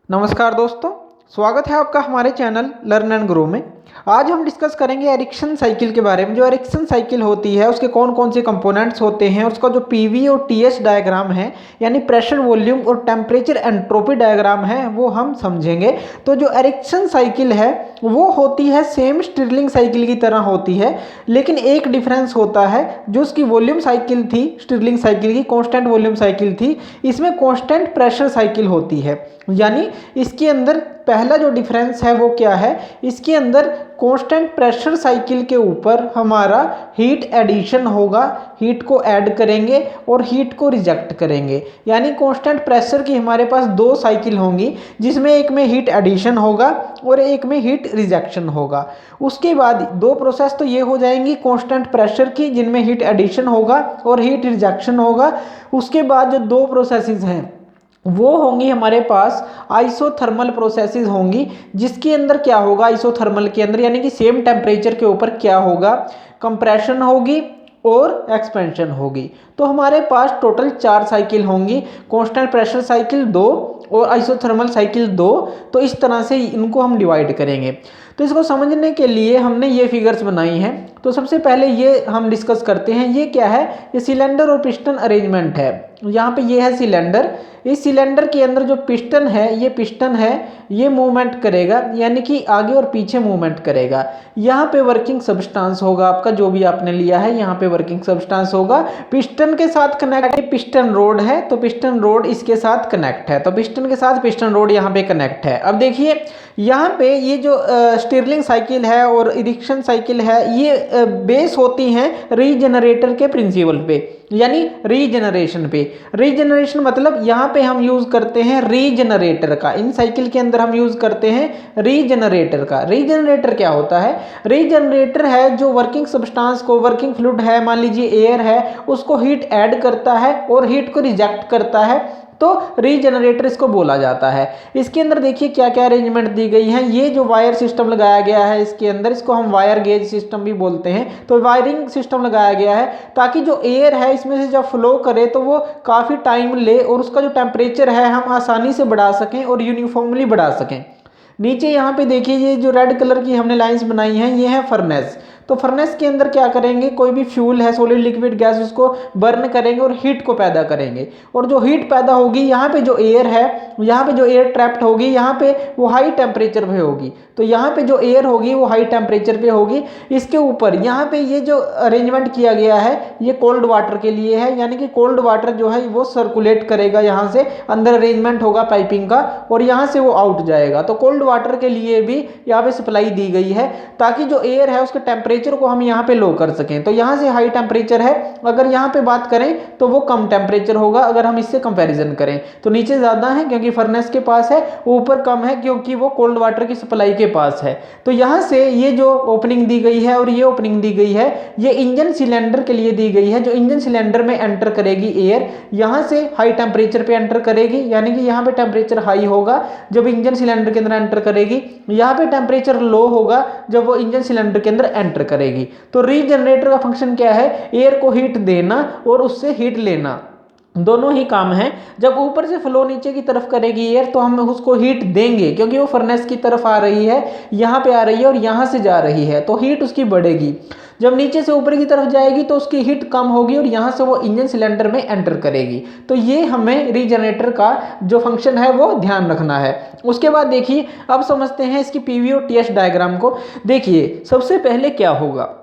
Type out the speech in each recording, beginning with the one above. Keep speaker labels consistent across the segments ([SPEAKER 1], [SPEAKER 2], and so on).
[SPEAKER 1] नमस्कार दोस्तों, स्वागत है आपका हमारे चैनल लर्न एंड ग्रो में। आज हम डिस्कस करेंगे एरिक्सन साइकिल के बारे में। जो एरिक्सन साइकिल होती है उसके कौन कौन से कंपोनेंट्स होते हैं, उसका जो पीवी और टीएस डायग्राम है यानी प्रेशर वॉल्यूम और टेम्परेचर एंट्रोपी डायग्राम है वो हम समझेंगे। तो जो एरिक्सन साइकिल है वो होती है सेम स्टिरलिंग साइकिल की तरह होती है, लेकिन एक डिफरेंस होता है। जो उसकी वॉल्यूम साइकिल थी स्टिरलिंग साइकिल की कांस्टेंट वॉल्यूम साइकिल थी, इसमें कांस्टेंट प्रेशर साइकिल होती है। यानी इसके अंदर पहला जो डिफरेंस है वो क्या है, इसके अंदर कांस्टेंट प्रेशर साइकिल के ऊपर हमारा हीट एडिशन होगा, हीट को ऐड करेंगे और हीट को रिजेक्ट करेंगे। यानी कांस्टेंट प्रेशर की हमारे पास दो साइकिल होंगी, जिसमें एक में हीट एडिशन होगा और एक में हीट रिजेक्शन होगा। उसके बाद दो प्रोसेस तो ये हो जाएंगी कांस्टेंट प्रेशर की, जिनमें हीट एडिशन होगा और हीट रिजेक्शन होगा। उसके बाद जो दो प्रोसेसेस हैं वो होंगी हमारे पास आइसोथर्मल प्रोसेसेस होंगी, जिसके अंदर क्या होगा, आइसोथर्मल के अंदर यानी कि सेम टेम्परेचर के ऊपर क्या होगा, कंप्रेशन होगी और एक्सपेंशन होगी। तो हमारे पास टोटल 4 साइकिल होंगी, कांस्टेंट प्रेशर साइकिल 2 और आइसोथर्मल साइकिल 2। तो इस तरह से इनको हम डिवाइड करेंगे। तो इसको समझने के लिए हमने ये फिगर्स बनाई हैं। तो सबसे पहले ये हम डिस्कस करते हैं, ये क्या है, ये सिलेंडर और पिस्टन अरेंजमेंट है। यहाँ पे ये है सिलेंडर, इस सिलेंडर के अंदर जो पिस्टन है, ये पिस्टन है, ये मूवमेंट करेगा यानी कि आगे और पीछे मूवमेंट करेगा। यहाँ पे वर्किंग सब्सटेंस होगा आपका, जो भी आपने लिया है यहाँ पे वर्किंग सब्सटेंस होगा। पिस्टन के साथ कनेक्ट पिस्टन रोड है, तो पिस्टन रोड इसके साथ कनेक्ट है, तो पिस्टन के साथ पिस्टन रोड यहाँ पे कनेक्ट है। अब देखिए यहाँ पे ये जो स्टिरलिंग साइकिल है और एरिक्सन साइकिल है, ये बेस होती हैं रीजनरेटर के प्रिंसिपल पे, यानी रीजनरेशन पे। रीजनरेशन मतलब यहाँ पे हम यूज करते हैं रीजनरेटर का, इन साइकिल के अंदर हम यूज करते हैं रीजनरेटर का। रीजनरेटर क्या होता है, रीजनरेटर है जो वर्किंग सब्सटेंस को, वर्किंग फ्लूइड है, मान लीजिए एयर है, उसको हीट ऐड करता है और हीट को रिजेक्ट करता है, तो रीजनरेटर इसको बोला जाता है। इसके अंदर देखिए क्या क्या अरेंजमेंट दी गई है। ये जो वायर सिस्टम लगाया गया है इसके अंदर, इसको हम वायर गेज सिस्टम भी बोलते हैं। तो वायरिंग सिस्टम लगाया गया है ताकि जो एयर है इसमें से जब फ्लो करे तो वो काफ़ी टाइम ले और उसका जो टेम्परेचर है हम आसानी से बढ़ा सकें और यूनिफॉर्मली बढ़ा सकें। नीचे यहाँ पे देखिए ये जो रेड कलर की हमने लाइंस बनाई हैं, ये है फर्नेस। तो फर्नेस के अंदर क्या करेंगे, कोई भी फ्यूल है, सॉलिड लिक्विड गैस, उसको बर्न करेंगे और हीट को पैदा करेंगे। और जो हीट पैदा होगी, यहाँ पे जो एयर है, यहाँ पे जो एयर ट्रैप्ड होगी, यहाँ पे वो हाई टेम्परेचर पे होगी। तो यहाँ पे जो एयर होगी वो हाई टेम्परेचर पे होगी। इसके ऊपर यहाँ पे ये जो अरेंजमेंट किया गया है ये कोल्ड वाटर के लिए है, यानी कि कोल्ड वाटर जो है वो सर्कुलेट करेगा, यहाँ से अंदर अरेंजमेंट होगा पाइपिंग का और यहाँ से वो आउट जाएगा। तो कोल्ड वाटर के लिए भी यहाँ पे सप्लाई दी गई है ताकि जो एयर है उसके टेम्परेचर को हम यहाँ पे लो कर सकें। तो यहाँ से हाई टेम्परेचर है, अगर यहाँ पे बात करें तो वो कम टेम्परेचर होगा अगर हम इससे कंपैरिजन करें। तो नीचे ज़्यादा है क्योंकि फर्नेस के पास है, ऊपर कम है क्योंकि वो कोल्ड वाटर की सप्लाई के पास है। तो यहाँ से ये जो ओपनिंग दी गई है और ये ओपनिंग दी गई है, ये इंजन सिलेंडर के लिए दी गई है। जो इंजन सिलेंडर में एंटर करेगी एयर, यहाँ से हाई टेम्परेचर पे एंटर करेगी, यानी कि यहाँ पे टेम्परेचर हाई होगा जब इंजन सिलेंडर के अंदर एंटर करेगी, यहाँ पे टेम्परेचर लो होगा जब वो इंजन सिलेंडर के अंदर एंटर करेगी। तो रीजनरेटर का फंक्शन क्या है, एयर को हीट देना और उससे हीट लेना, दोनों ही काम है। जब ऊपर से फ्लो नीचे की तरफ करेगी एयर तो हम उसको हीट देंगे क्योंकि वो फर्नेस की तरफ आ रही है, यहाँ पे आ रही है और यहाँ से जा रही है, तो हीट उसकी बढ़ेगी। जब नीचे से ऊपर की तरफ जाएगी तो उसकी हीट कम होगी और यहाँ से वो इंजन सिलेंडर में एंटर करेगी। तो ये हमें रीजनरेटर का जो फंक्शन है वो ध्यान रखना है। उसके बाद देखिए अब समझते हैं इसकी पीवी और टीएस डायग्राम को। देखिए सबसे पहले क्या होगा,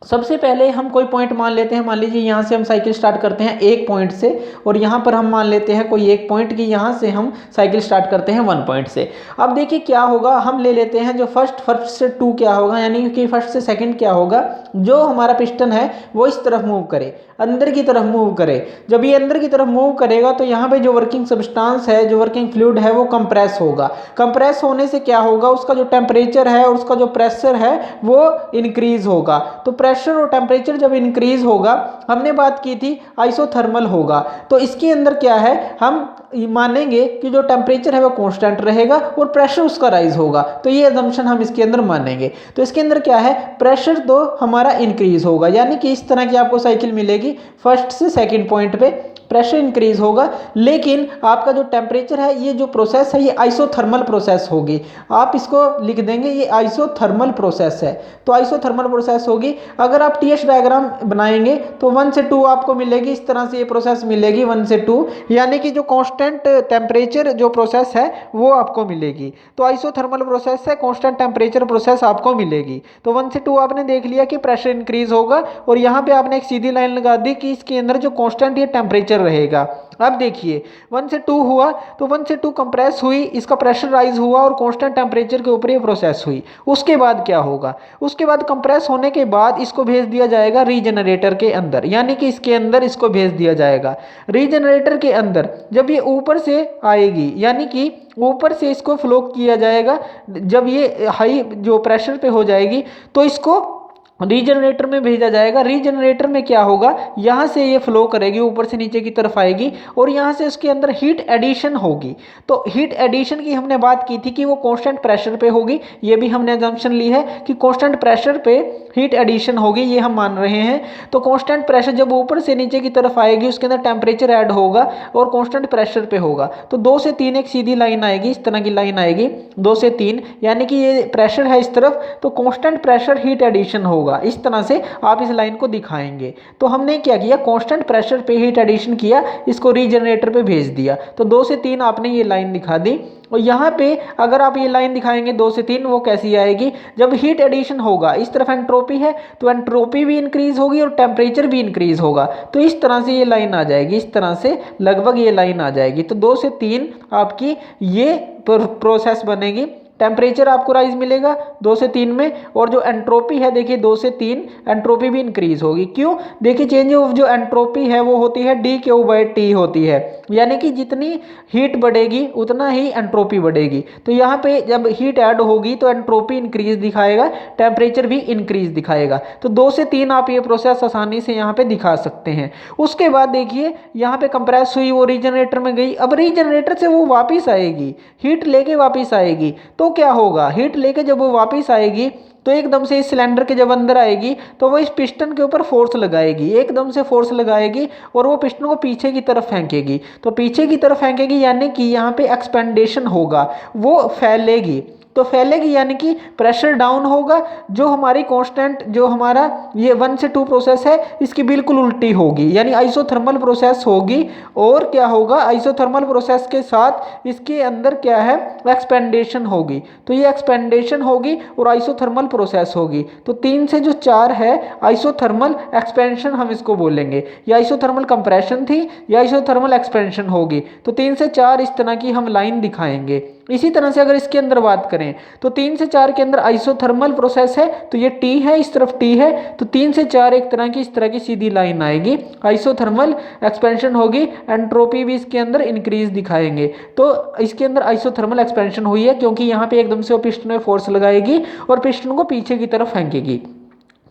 [SPEAKER 1] सबसे पहले हम कोई पॉइंट मान लेते हैं, मान लीजिए यहाँ से हम साइकिल स्टार्ट करते हैं एक पॉइंट से और यहाँ पर हम मान लेते हैं कोई एक पॉइंट की, यहाँ से हम साइकिल स्टार्ट करते हैं 1 पॉइंट से। अब देखिए क्या होगा, हम ले लेते हैं जो फर्स्ट से 2 क्या होगा, यानी कि फर्स्ट से सेकंड क्या होगा, जो हमारा पिस्टन है वो इस तरफ मूव करे, अंदर की तरफ मूव करे। जब ये अंदर की तरफ मूव करेगा तो यहाँ पे जो वर्किंग सब्सटेंस है, जो वर्किंग फ्लूइड है वो कंप्रेस होगा। कंप्रेस होने से क्या होगा, उसका जो टेम्परेचर है और उसका जो प्रेशर है वो इंक्रीज होगा। तो प्रेशर और टेम्परेचर जब इंक्रीज होगा, हमने बात की थी आइसोथर्मल होगा, तो इसके अंदर क्या है, हम मानेंगे कि जो टेम्परेचर है वो कांस्टेंट रहेगा और प्रेशर उसका राइज होगा। तो ये अजम्पशन हम इसके अंदर मानेंगे। तो इसके अंदर क्या है, प्रेशर तो हमारा इंक्रीज होगा, यानी कि इस तरह की आपको साइकिल मिलेगी फर्स्ट से सेकंड पॉइंट पे प्रेशर इंक्रीज होगा, लेकिन आपका जो टेम्परेचर है, ये जो प्रोसेस है ये आइसोथर्मल प्रोसेस होगी। आप इसको लिख देंगे, ये आइसोथर्मल प्रोसेस है। तो आइसोथर्मल प्रोसेस होगी। अगर आप टीएस डायग्राम बनाएंगे तो 1 से 2 आपको मिलेगी, इस तरह से ये प्रोसेस मिलेगी 1 से 2, यानी कि जो कांस्टेंट टेम्परेचर जो प्रोसेस है वो आपको मिलेगी। तो आइसोथर्मल प्रोसेस है, कांस्टेंट टेम्परेचर प्रोसेस आपको मिलेगी। तो 1 से 2 आपने देख लिया कि प्रेशर इंक्रीज होगा, और यहाँ पे आपने एक सीधी लाइन लगा दी कि इसके अंदर जो कांस्टेंट ये टेम्परेचर रहेगा। अब देखिए 1 से 2 हुआ, तो 1 से 2 कंप्रेस हुई, इसका प्रेशर राइज हुआ और कांस्टेंट टेम्परेचर के ऊपर ये प्रोसेस हुई। उसके बाद क्या होगा, उसके बाद कंप्रेस होने के बाद इसको भेज दिया जाएगा रीजनरेटर के अंदर, यानी कि इसके अंदर इसको भेज दिया जाएगा। रीजनरेटर के अंदर जब ये ऊपर से आएगी, यानी कि ऊपर से इसको फ्लो किया जाएगा, जब ये हाई जो प्रेशर पे हो जाएगी तो इसको रीजनरेटर में भेजा जाएगा। रीजनरेटर में क्या होगा, यहाँ से ये फ्लो करेगी, ऊपर से नीचे की तरफ आएगी और यहाँ से उसके अंदर हीट एडिशन होगी। तो हीट एडिशन की हमने बात की थी कि वो कांस्टेंट प्रेशर पे होगी, ये भी हमने अजम्पशन ली है कि कांस्टेंट प्रेशर पे हीट एडिशन होगी, ये हम मान रहे हैं। तो कांस्टेंट प्रेशर जब ऊपर से नीचे की तरफ आएगी, उसके अंदर टेम्परेचर ऐड होगा और कांस्टेंट प्रेशर पे होगा। तो 2 से 3 एक सीधी लाइन आएगी, इस तरह की लाइन आएगी 2 से 3, यानी कि ये प्रेशर है इस तरफ, तो कांस्टेंट प्रेशर हीट एडिशन होगा। इस तरह से आप इस लाइन को दिखाएंगे। तो हमने क्या किया, कांस्टेंट प्रेशर पे हीट एडिशन किया, इसको रीजनरेटर पे भेज दिया। तो 2 से 3 आपने ये लाइन दिखा दी। और यहाँ पे अगर आप ये लाइन दिखाएंगे 2 से 3, वो कैसी आएगी, जब हीट एडिशन होगा, इस तरफ एंट्रोपी है तो एंट्रोपी भी इंक्रीज होगी और टेम्परेचर भी इंक्रीज होगा। तो इस तरह से ये लाइन आ जाएगी, इस तरह से लगभग ये लाइन आ जाएगी। तो 2 से 3 आपकी ये प्रोसेस बनेगी। टेम्परेचर आपको राइज मिलेगा 2 से 3 में, और जो एंट्रोपी है देखिए 2 से 3 एंट्रोपी भी इंक्रीज होगी। क्यों, देखिए चेंज ऑफ जो एंट्रोपी है वो होती है d/T होती है, यानी कि जितनी हीट बढ़ेगी उतना ही एंट्रोपी बढ़ेगी। तो यहाँ पे जब हीट ऐड होगी तो एंट्रोपी इंक्रीज दिखाएगा, टेम्परेचर भी इंक्रीज दिखाएगा। तो 2 से 3 आप ये प्रोसेस आसानी से यहाँ पे दिखा सकते हैं। उसके बाद देखिए यहाँ पे कंप्रेस हुई, वो रीजनरेटर में गई, अब रीजनरेटर से वो वापिस आएगी, हीट लेके वापिस आएगी। तो क्या होगा, हीट लेके जब वो वापस आएगी तो एकदम से इस सिलेंडर के जब अंदर आएगी तो वो इस पिस्टन के ऊपर फोर्स लगाएगी, एकदम से फोर्स लगाएगी और वो पिस्टन को पीछे की तरफ फेंकेगी। तो पीछे की तरफ फेंकेगी यानी कि यहाँ पे एक्सपेंडेशन होगा, वो फैलेगी। तो फैलेगी यानी कि प्रेशर डाउन होगा। जो हमारी कांस्टेंट जो हमारा ये 1 से 2 प्रोसेस है इसकी बिल्कुल उल्टी होगी, यानी आइसोथर्मल प्रोसेस होगी। और क्या होगा, आइसोथर्मल प्रोसेस के साथ इसके अंदर क्या है, एक्सपेंडेशन होगी। तो ये एक्सपेंडेशन होगी और आइसोथर्मल प्रोसेस होगी। तो 3 से जो 4 है आइसोथर्मल एक्सपेंशन हम इसको बोलेंगे। या आइसोथर्मल कंप्रेशन थी या आइसोथर्मल एक्सपेंशन होगी। तो 3 से 4 इस तरह की हम लाइन दिखाएंगे। इसी तरह से अगर इसके अंदर बात करें तो 3 से 4 के अंदर आइसोथर्मल प्रोसेस है, तो ये T है, इस तरफ T है, तो 3 से 4 एक तरह की इस तरह की सीधी लाइन आएगी, आइसोथर्मल एक्सपेंशन होगी, एंट्रोपी भी इसके अंदर इंक्रीज दिखाएंगे। तो इसके अंदर आइसोथर्मल एक्सपेंशन हुई है क्योंकि यहाँ पे एकदम से वो पिस्टन में फोर्स लगाएगी और पिस्टन को पीछे की तरफ फेंकेगी।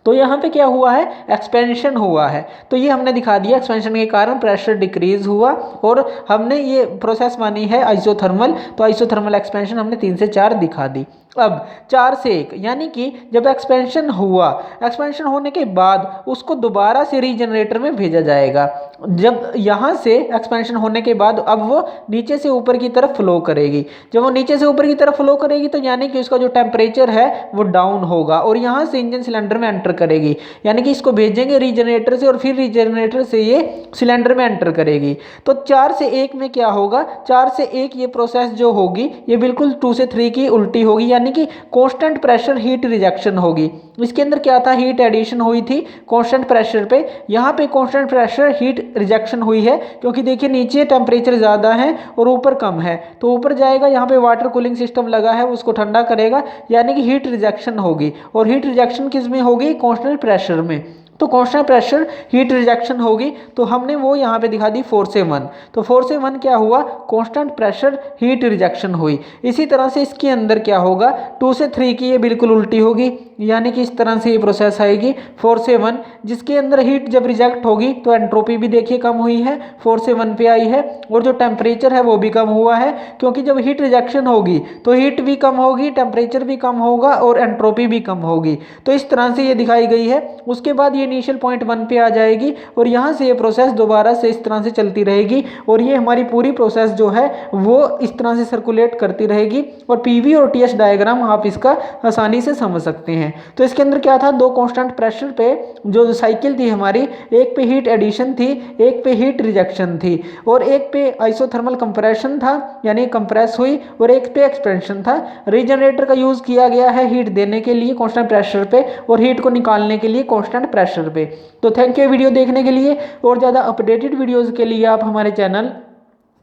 [SPEAKER 1] तो यहाँ पे क्या हुआ है, एक्सपेंशन हुआ है। तो ये हमने दिखा दिया, एक्सपेंशन के कारण प्रेशर डिक्रीज हुआ और हमने ये प्रोसेस मानी है आइसोथर्मल। तो आइसोथर्मल एक्सपेंशन हमने 3 से 4 दिखा दी। अब 4 से 1 यानी कि जब एक्सपेंशन हुआ, एक्सपेंशन होने के बाद उसको दोबारा से रीजनरेटर में भेजा जाएगा। जब यहाँ से एक्सपेंशन होने के बाद अब वो नीचे से ऊपर की तरफ फ्लो करेगी। जब वो नीचे से ऊपर की तरफ फ्लो करेगी तो यानी कि उसका जो टेम्परेचर है वो डाउन होगा और यहाँ से इंजन सिलेंडर में एंटर करेगी, यानी कि इसको भेजेंगे रीजनरेटर से और फिर रीजनरेटर से ये सिलेंडर में एंटर करेगी। तो 4 से 1 में क्या होगा, 4 से 1 ये प्रोसेस जो होगी ये बिल्कुल 2 से 3 की उल्टी होगी, यानी कि कांस्टेंट प्रेशर हीट रिजेक्शन होगी। इसके अंदर क्या था, हीट एडिशन हुई थी कांस्टेंट प्रेशर पे, यहाँ पे कांस्टेंट प्रेशर हीट रिजेक्शन हुई है क्योंकि देखिए नीचे टेम्परेचर ज़्यादा है और ऊपर कम है। तो ऊपर जाएगा, यहाँ पे वाटर कूलिंग सिस्टम लगा है उसको ठंडा करेगा, यानी कि हीट रिजेक्शन होगी। और हीट रिजेक्शन किस में होगी, कांस्टेंट प्रेशर में। तो कांस्टेंट प्रेशर हीट रिजेक्शन होगी। तो हमने वो यहाँ पे दिखा दी 4 से 1। तो 4 से 1 क्या हुआ, कांस्टेंट प्रेशर हीट रिजेक्शन हुई। इसी तरह से इसके अंदर क्या होगा, 2 से 3 की ये बिल्कुल उल्टी होगी, यानी कि इस तरह से ये प्रोसेस आएगी 4 से 1, जिसके अंदर हीट जब रिजेक्ट होगी तो एंट्रोपी भी देखिए कम हुई है, 4 से 1 पे आई है, और जो टेम्परेचर है वो भी कम हुआ है, क्योंकि जब हीट रिजेक्शन होगी तो हीट भी कम होगी, टेम्परेचर भी कम होगा और एंट्रोपी भी कम होगी। तो इस तरह से ये दिखाई गई है। उसके बाद ये इनिशियल पॉइंट 1 पे आ जाएगी और यहाँ से ये प्रोसेस दोबारा से इस तरह से चलती रहेगी और ये हमारी पूरी प्रोसेस जो है वो इस तरह से सर्कुलेट करती रहेगी। और पीवी और टीएस डायग्राम आप इसका आसानी से समझ सकते हैं। तो इसके अंदर क्या था, दो कांस्टेंट प्रेशर पे जो साइकिल थी हमारी, एक पे हीट एडिशन थी, एक पे हीट रिजेक्शन थी, और एक पे आइसोथर्मल कंप्रेशन था यानी कंप्रेस हुई, और एक पे एक्सपेंशन था। रीजनरेटर का यूज किया गया है हीट देने के लिए कांस्टेंट प्रेशर पे और हीट को निकालने के लिए कांस्टेंट प्रेशर पे। तो थैंक यू वीडियो देखने के लिए। और ज़्यादा अपडेटेड वीडियोज़ के लिए आप हमारे चैनल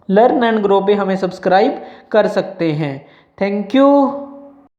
[SPEAKER 1] लर्न एंड ग्रो पे हमें सब्सक्राइब कर सकते हैं। Thank you.